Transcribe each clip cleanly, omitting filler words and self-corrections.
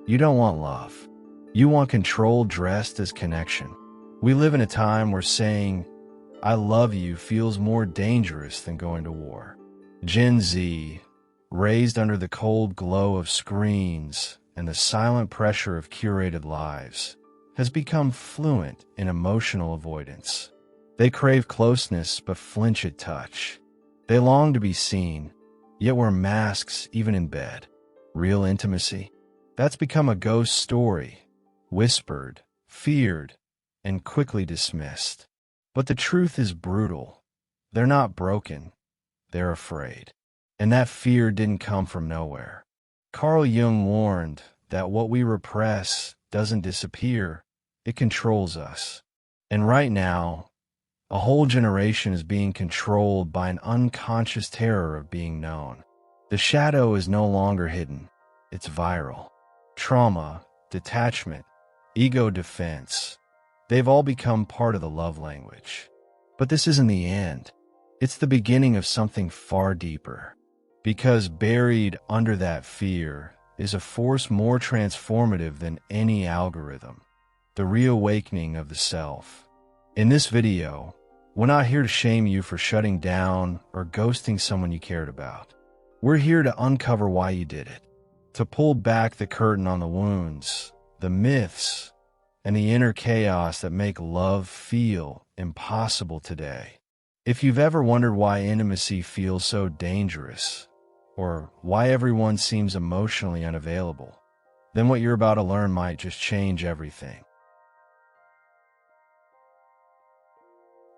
You don't want love. You want control dressed as connection. We live in a time where saying, "I love you" feels more dangerous than going to war. Gen Z, raised under the cold glow of screens and the silent pressure of curated lives, has become fluent in emotional avoidance. They crave closeness but flinch at touch. They long to be seen, yet wear masks even in bed. Real intimacy? That's become a ghost story, whispered, feared, and quickly dismissed. But the truth is brutal. They're not broken. They're afraid. And that fear didn't come from nowhere. Carl Jung warned that what we repress doesn't disappear, it controls us. And right now, a whole generation is being controlled by an unconscious terror of being known. The shadow is no longer hidden. It's viral. Trauma, detachment, ego defense, they've all become part of the love language. But this isn't the end. It's the beginning of something far deeper. Because buried under that fear is a force more transformative than any algorithm. The reawakening of the self. In this video, we're not here to shame you for shutting down or ghosting someone you cared about. We're here to uncover why you did it. To pull back the curtain on the wounds, the myths, and the inner chaos that make love feel impossible today. If you've ever wondered why intimacy feels so dangerous, or why everyone seems emotionally unavailable, then what you're about to learn might just change everything.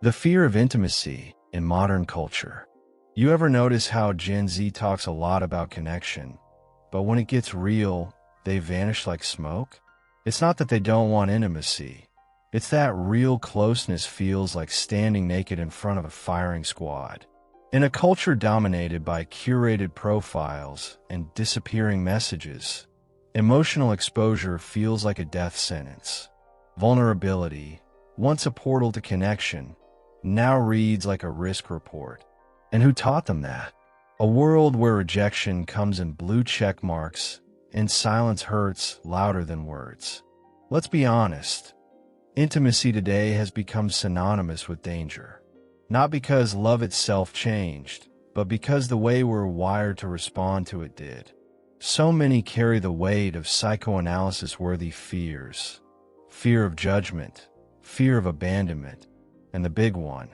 The fear of intimacy in modern culture. You ever notice how Gen Z talks a lot about connection, but when it gets real, they vanish like smoke? It's not that they don't want intimacy. It's that real closeness feels like standing naked in front of a firing squad. In a culture dominated by curated profiles and disappearing messages, emotional exposure feels like a death sentence. Vulnerability, once a portal to connection, now reads like a risk report. And who taught them that? A world where rejection comes in blue check marks and silence hurts louder than words. Let's be honest. Intimacy today has become synonymous with danger. Not because love itself changed, but because the way we're wired to respond to it did. So many carry the weight of psychoanalysis-worthy fears. Fear of judgment, fear of abandonment, and the big one,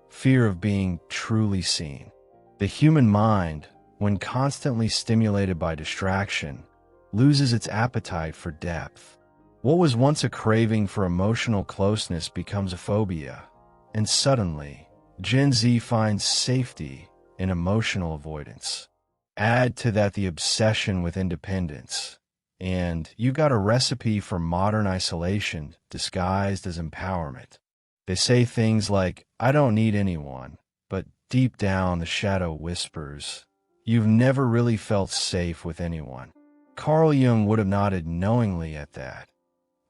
fear of being truly seen. The human mind, when constantly stimulated by distraction, loses its appetite for depth. What was once a craving for emotional closeness becomes a phobia, and suddenly, Gen Z finds safety in emotional avoidance. Add to that the obsession with independence, and you got a recipe for modern isolation disguised as empowerment. They say things like, "I don't need anyone," but deep down the shadow whispers, "You've never really felt safe with anyone." Carl Jung would have nodded knowingly at that,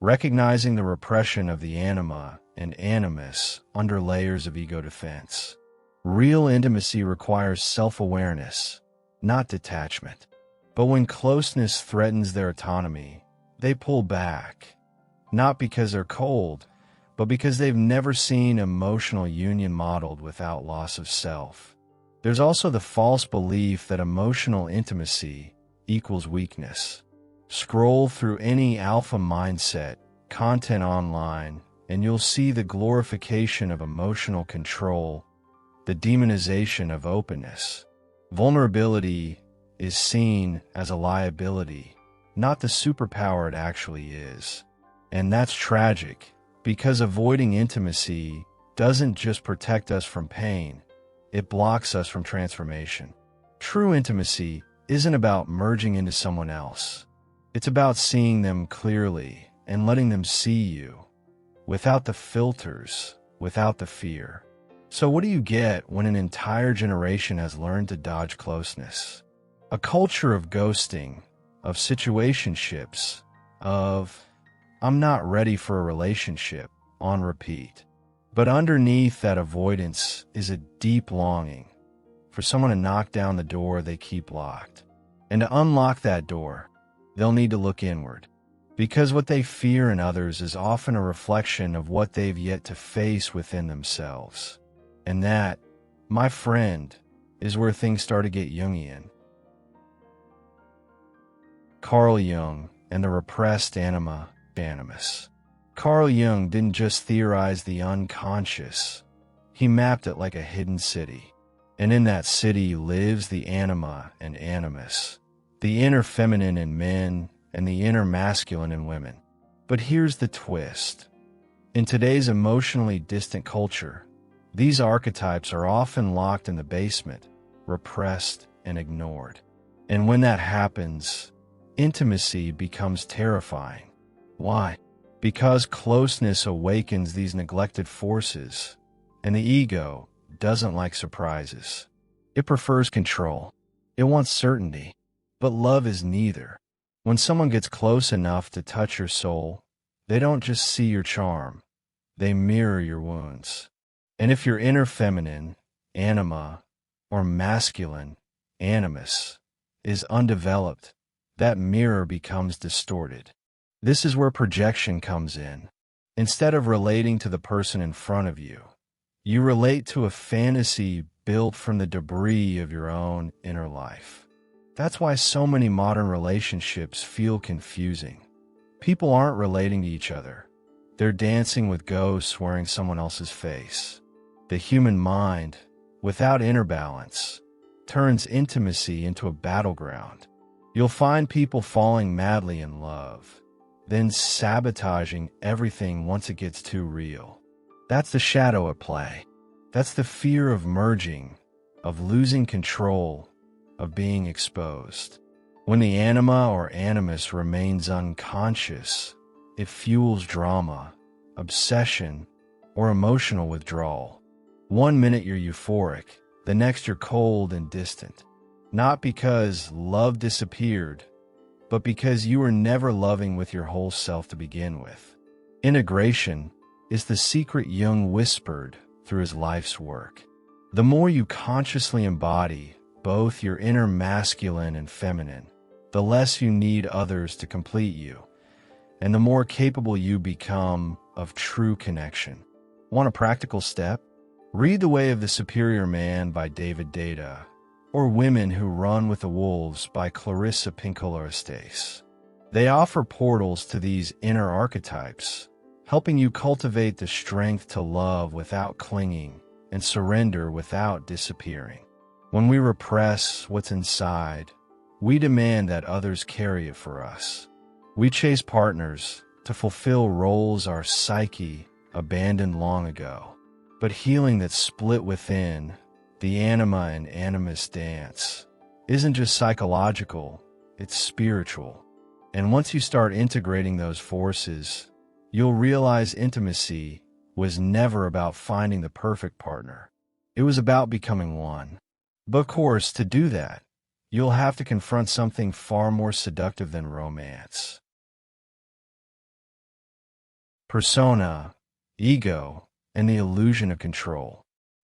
recognizing the repression of the Anima and Animus under layers of ego defense. Real intimacy requires self-awareness, not detachment. But when closeness threatens their autonomy, they pull back, not because they're cold, but because they've never seen emotional union modeled without loss of self. There's also the false belief that emotional intimacy equals weakness. Scroll through any alpha mindset content online, and you'll see the glorification of emotional control, the demonization of openness. Vulnerability is seen as a liability, not the superpower it actually is. And that's tragic, because avoiding intimacy doesn't just protect us from pain, it blocks us from transformation. True intimacy isn't about merging into someone else. It's about seeing them clearly and letting them see you, without the filters, without the fear. So what do you get when an entire generation has learned to dodge closeness? A culture of ghosting, of situationships, of "I'm not ready for a relationship" on repeat. But underneath that avoidance is a deep longing for someone to knock down the door they keep locked. And to unlock that door, they'll need to look inward. Because what they fear in others is often a reflection of what they've yet to face within themselves. And that, my friend, is where things start to get Jungian. Carl Jung and the repressed anima, Animus. Carl Jung didn't just theorize the unconscious. He mapped it like a hidden city. And in that city lives the anima and animus, the inner feminine in men and the inner masculine in women. But here's the twist. In today's emotionally distant culture, these archetypes are often locked in the basement, repressed and ignored. And when that happens, intimacy becomes terrifying. Why? Because closeness awakens these neglected forces, and the ego doesn't like surprises. It prefers control. It wants certainty. But love is neither. When someone gets close enough to touch your soul, they don't just see your charm. They mirror your wounds. And if your inner feminine, anima, or masculine, animus, is undeveloped, that mirror becomes distorted. This is where projection comes in. Instead of relating to the person in front of you, you relate to a fantasy built from the debris of your own inner life. That's why so many modern relationships feel confusing. People aren't relating to each other. They're dancing with ghosts wearing someone else's face. The human mind, without inner balance, turns intimacy into a battleground. You'll find people falling madly in love, then sabotaging everything once it gets too real. That's the shadow at play. That's the fear of merging, of losing control, of being exposed. When the anima or animus remains unconscious, it fuels drama, obsession, or emotional withdrawal. One minute you're euphoric, the next you're cold and distant. Not because love disappeared, but because you were never loving with your whole self to begin with. Integration is the secret Jung whispered through his life's work. The more you consciously embody both your inner masculine and feminine, the less you need others to complete you, and the more capable you become of true connection. Want a practical step? Read The Way of the Superior Man by David Data, or Women Who Run with the Wolves by Clarissa Pinkola Estes. They offer portals to these inner archetypes, helping you cultivate the strength to love without clinging and surrender without disappearing. When we repress what's inside, we demand that others carry it for us. We chase partners to fulfill roles our psyche abandoned long ago. But healing that's split within, the anima and animus dance, isn't just psychological, it's spiritual. And once you start integrating those forces, you'll realize intimacy was never about finding the perfect partner. It was about becoming one. But of course, to do that, you'll have to confront something far more seductive than romance. Persona, ego, and the illusion of control.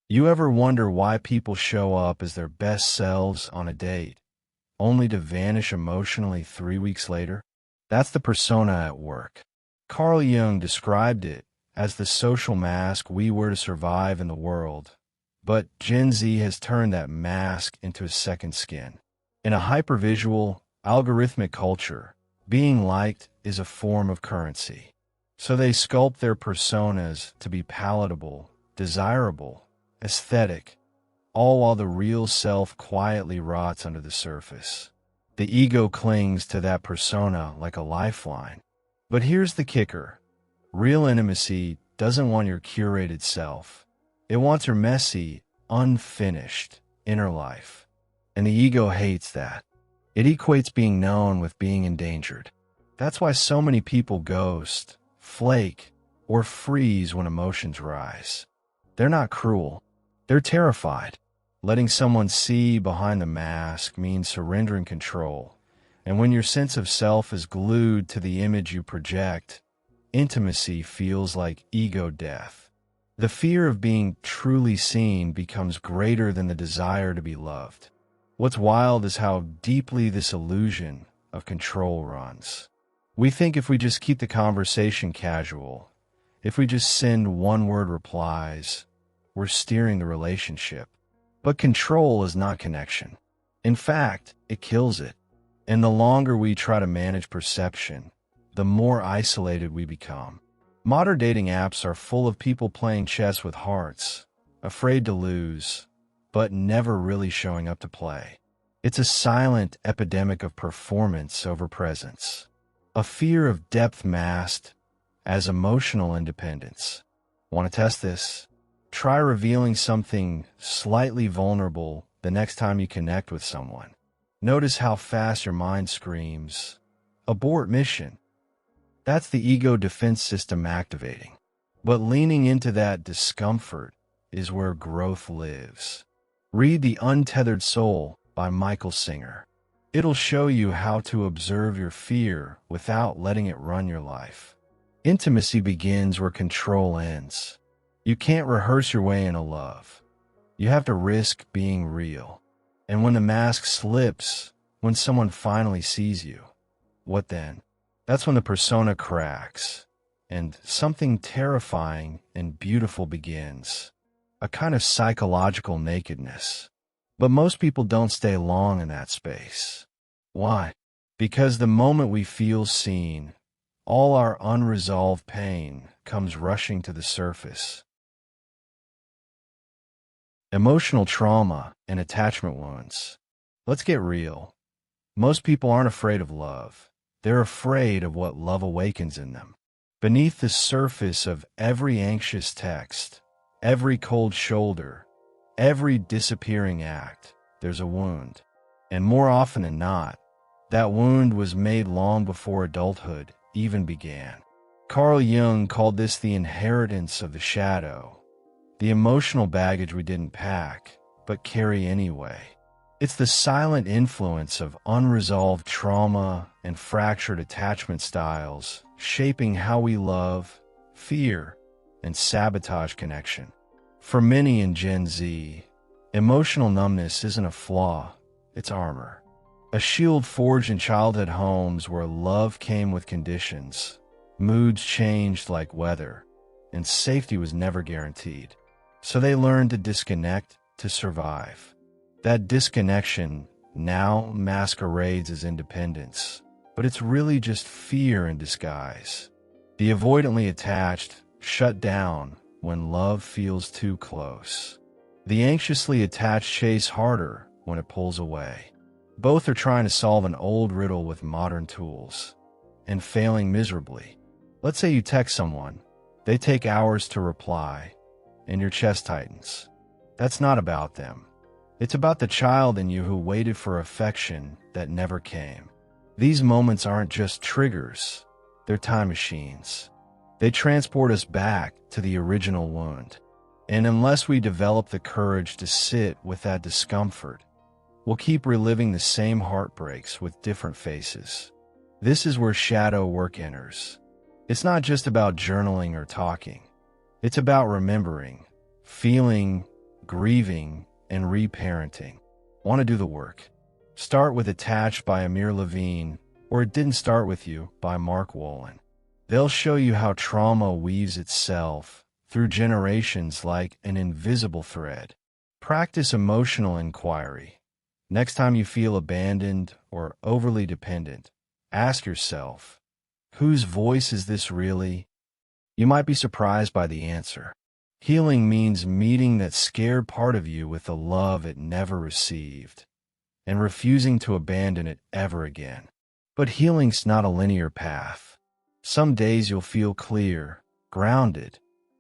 You ever wonder why people show up as their best selves on a date, only to vanish emotionally 3 weeks later? That's the persona at work. Carl Jung described it as the social mask we wear to survive in the world, but Gen Z has turned that mask into a second skin. In a hypervisual, algorithmic culture, being liked is a form of currency. So they sculpt their personas to be palatable, desirable, aesthetic, all while the real self quietly rots under the surface. The ego clings to that persona like a lifeline. But here's the kicker. Real intimacy doesn't want your curated self. It wants your messy, unfinished inner life. And the ego hates that. It equates being known with being endangered. That's why so many people ghost, flake, or freeze when emotions rise. They're not cruel. They're terrified. Letting someone see behind the mask means surrendering control. And when your sense of self is glued to the image you project, intimacy feels like ego death. The fear of being truly seen becomes greater than the desire to be loved. What's wild is how deeply this illusion of control runs. We think if we just keep the conversation casual, if we just send one-word replies, we're steering the relationship. But control is not connection. In fact, it kills it. And the longer we try to manage perception, the more isolated we become. Modern dating apps are full of people playing chess with hearts, afraid to lose, but never really showing up to play. It's a silent epidemic of performance over presence, a fear of depth masked as emotional independence. Want to test this? Try revealing something slightly vulnerable the next time you connect with someone. Notice how fast your mind screams, "Abort mission." That's the ego defense system activating. But leaning into that discomfort is where growth lives. Read The Untethered Soul by Michael Singer. It'll show you how to observe your fear without letting it run your life. Intimacy begins where control ends. You can't rehearse your way into love. You have to risk being real. And when the mask slips, when someone finally sees you, what then? That's when the persona cracks, and something terrifying and beautiful begins. A kind of psychological nakedness. But most people don't stay long in that space. Why? Because the moment we feel seen, all our unresolved pain comes rushing to the surface. Emotional trauma and attachment wounds. Let's get real. Most people aren't afraid of love. They're afraid of what love awakens in them. Beneath the surface of every anxious text, every cold shoulder, every disappearing act, there's a wound. And more often than not, that wound was made long before adulthood even began. Carl Jung called this the inheritance of the shadow, the emotional baggage we didn't pack, but carry anyway. It's the silent influence of unresolved trauma and fractured attachment styles shaping how we love, fear, and sabotage connection. For many in Gen Z, emotional numbness isn't a flaw, it's armor. A shield forged in childhood homes where love came with conditions, moods changed like weather, and safety was never guaranteed. So they learned to disconnect to survive. That disconnection now masquerades as independence, but it's really just fear in disguise. The avoidantly attached shut down when love feels too close. The anxiously attached chase harder when it pulls away. Both are trying to solve an old riddle with modern tools, and failing miserably. Let's say you text someone, they take hours to reply, and your chest tightens. That's not about them. It's about the child in you who waited for affection that never came. These moments aren't just triggers, they're time machines. They transport us back to the original wound. And unless we develop the courage to sit with that discomfort, we'll keep reliving the same heartbreaks with different faces. This is where shadow work enters. It's not just about journaling or talking. It's about remembering, feeling, grieving, and reparenting. Want to do the work? Start with Attached by Amir Levine, or It Didn't Start With You by Mark Wolin. They'll show you how trauma weaves itself through generations like an invisible thread. Practice emotional inquiry. Next time you feel abandoned or overly dependent, ask yourself, whose voice is this really? You might be surprised by the answer. Healing means meeting that scared part of you with the love it never received, and refusing to abandon it ever again. But healing's not a linear path. Some days you'll feel clear, grounded,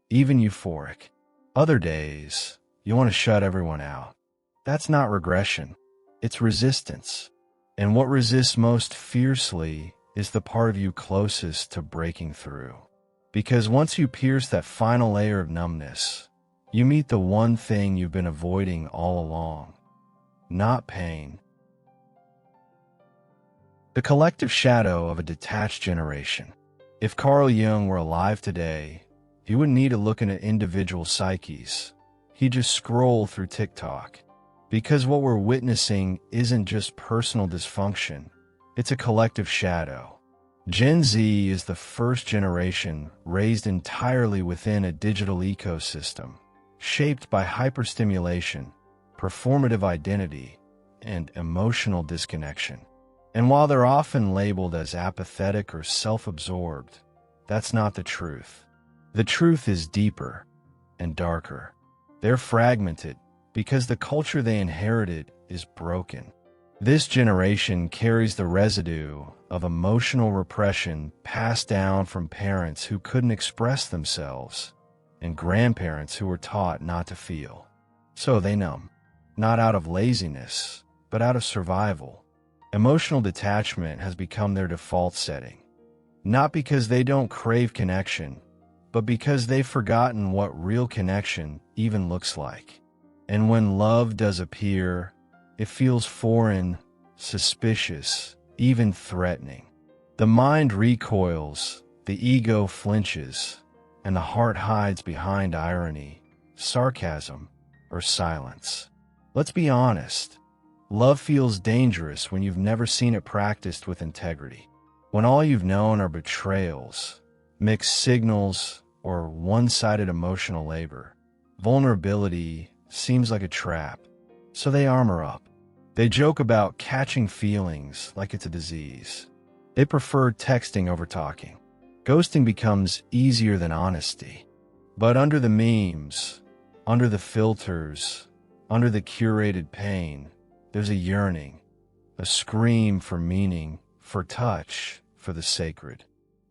even euphoric. Other days, you want to shut everyone out. That's not regression. It's resistance. And what resists most fiercely is the part of you closest to breaking through. Because once you pierce that final layer of numbness, you meet the one thing you've been avoiding all along. Not pain. The collective shadow of a detached generation. If Carl Jung were alive today, he wouldn't need to look into individual psyches. He'd just scroll through TikTok. Because what we're witnessing isn't just personal dysfunction, It's a collective shadow. Gen Z is the first generation raised entirely within a digital ecosystem, shaped by hyperstimulation, performative identity, and emotional disconnection. And while they're often labeled as apathetic or self-absorbed, that's not the truth. The truth is deeper and darker. They're fragmented because the culture they inherited is broken. This generation carries the residue of emotional repression passed down from parents who couldn't express themselves and grandparents who were taught not to feel. So they numb, not out of laziness, but out of survival. Emotional detachment has become their default setting, not because they don't crave connection, but because they've forgotten what real connection even looks like. And when love does appear, it feels foreign, suspicious, even threatening. The mind recoils, the ego flinches, and the heart hides behind irony, sarcasm, or silence. Let's be honest. Love feels dangerous when you've never seen it practiced with integrity. When all you've known are betrayals, mixed signals, or one-sided emotional labor. Vulnerability seems like a trap, so they armor up. They joke about catching feelings like it's a disease. They prefer texting over talking. Ghosting becomes easier than honesty. But under the memes, under the filters, under the curated pain, there's a yearning, a scream for meaning, for touch, for the sacred.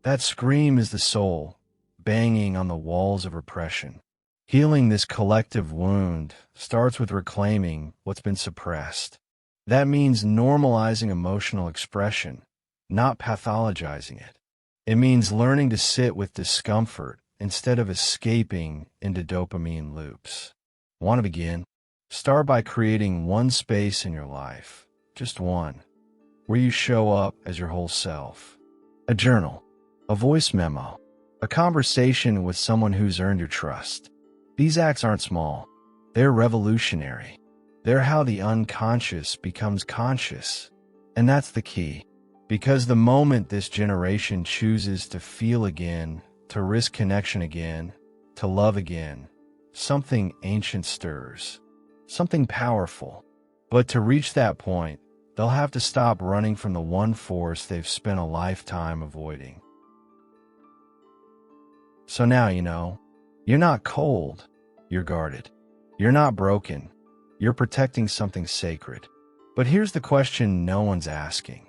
That scream is the soul, banging on the walls of repression. Healing this collective wound starts with reclaiming what's been suppressed. That means normalizing emotional expression, not pathologizing it. It means learning to sit with discomfort instead of escaping into dopamine loops. Want to begin? Start by creating one space in your life, just one, where you show up as your whole self. A journal, a voice memo, a conversation with someone who's earned your trust. These acts aren't small. They're revolutionary. They're how the unconscious becomes conscious. And that's the key. Because the moment this generation chooses to feel again, to risk connection again, to love again, something ancient stirs. Something powerful. But to reach that point, they'll have to stop running from the one force they've spent a lifetime avoiding. So now you know, you're not cold, you're guarded. You're not broken, you're protecting something sacred. But here's the question no one's asking.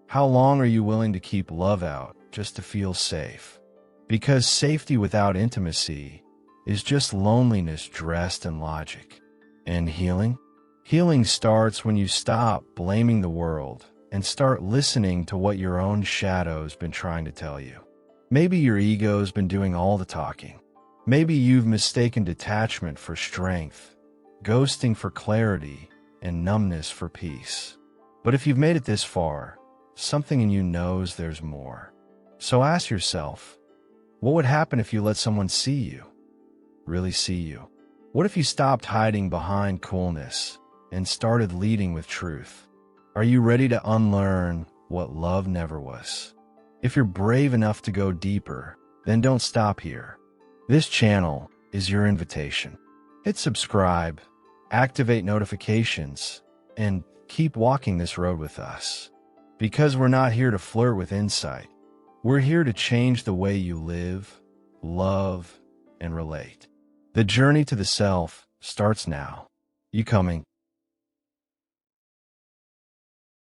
How long are you willing to keep love out just to feel safe? Because safety without intimacy is just loneliness dressed in logic. And healing? Healing starts when you stop blaming the world and start listening to what your own shadow's been trying to tell you. Maybe your ego's been doing all the talking. Maybe you've mistaken detachment for strength, ghosting for clarity, and numbness for peace. But if you've made it this far, something in you knows there's more. So ask yourself, what would happen if you let someone see you? Really see you? What if you stopped hiding behind coolness and started leading with truth? Are you ready to unlearn what love never was? If you're brave enough to go deeper, then don't stop here. This channel is your invitation. Hit subscribe, activate notifications, and keep walking this road with us. Because we're not here to flirt with insight. We're here to change the way you live, love, and relate. The journey to the self starts now. You coming?